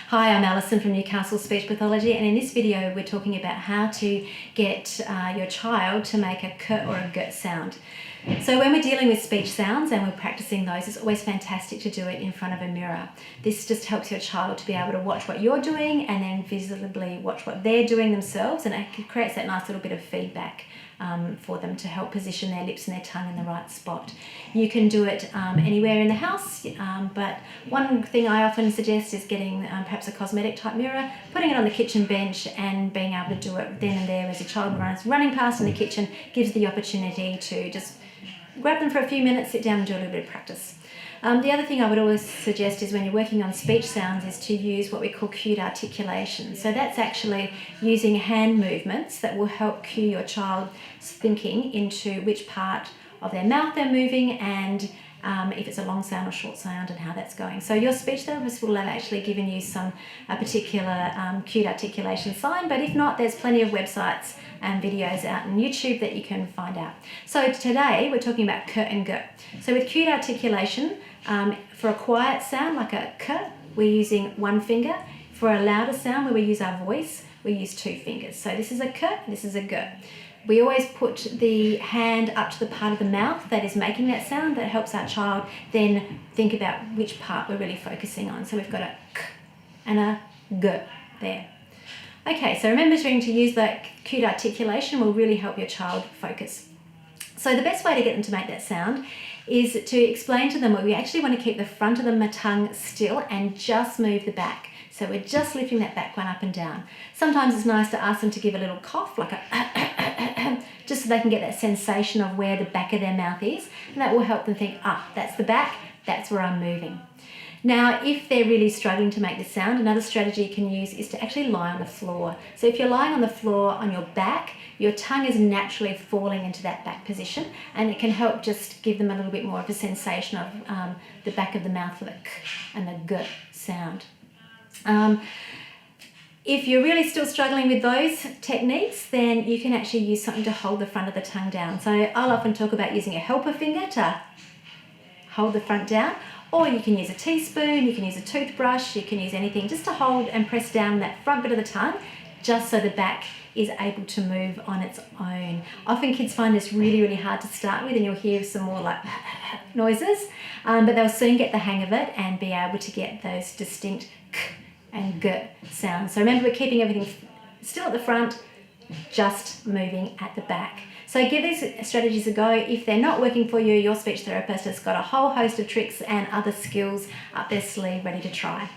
Hi, I'm Alison from Newcastle Speech Pathology, and in this video we're talking about how to get your child to make a k or a g sound. So when we're dealing with speech sounds and we're practicing those, it's always fantastic to do it in front of a mirror. This just helps your child to be able to watch what you're doing and then visibly watch what they're doing themselves, and it creates that nice little bit of feedback for them to help position their lips and their tongue in the right spot. You can do it anywhere in the house, but one thing I often suggest is getting perhaps a cosmetic type mirror, putting it on the kitchen bench and being able to do it then and there as your child runs running past in the kitchen. Gives the opportunity to just grab them for a few minutes, sit down and do a little bit of practice. The other thing I would always suggest is when you're working on speech sounds is to use what we call cued articulation. So that's actually using hand movements that will help cue your child's thinking into which part of their mouth they're moving and if it's a long sound or short sound and how that's going. So your speech therapist will have actually given you a particular cued articulation sign, but if not, there's plenty of websites and videos out on YouTube that you can find out. So today we're talking about k and g. So with cued articulation, for a quiet sound like a k, we're using one finger. For a louder sound where we use our voice, we use two fingers. So this is a k, this is a g. We always put the hand up to the part of the mouth that is making that sound. That helps our child then think about which part we're really focusing on. So we've got a k and a g there. Okay, so remembering to use that cued articulation will really help your child focus. So the best way to get them to make that sound is to explain to them that we actually want to keep the front of the tongue still and just move the back. So we're just lifting that back one up and down. Sometimes it's nice to ask them to give a little cough, like a just so they can get that sensation of where the back of their mouth is, and that will help them think, that's the back, that's where I'm moving. Now, if they're really struggling to make the sound, another strategy you can use is to actually lie on the floor. So if you're lying on the floor on your back, your tongue is naturally falling into that back position, and it can help just give them a little bit more of a sensation of the back of the mouth for the k and the g sound. If you're really still struggling with those techniques, then you can actually use something to hold the front of the tongue down. So I'll often talk about using a helper finger to hold the front down, or you can use a teaspoon, you can use a toothbrush, you can use anything just to hold and press down that front bit of the tongue, just so the back is able to move on its own. Often kids find this really, really hard to start with, and you'll hear some more like noises, but they'll soon get the hang of it and be able to get those distinct k and g sounds. So remember, we're keeping everything still at the front, just moving at the back. So give these strategies a go. If they're not working for you, your speech therapist has got a whole host of tricks and other skills up their sleeve ready to try.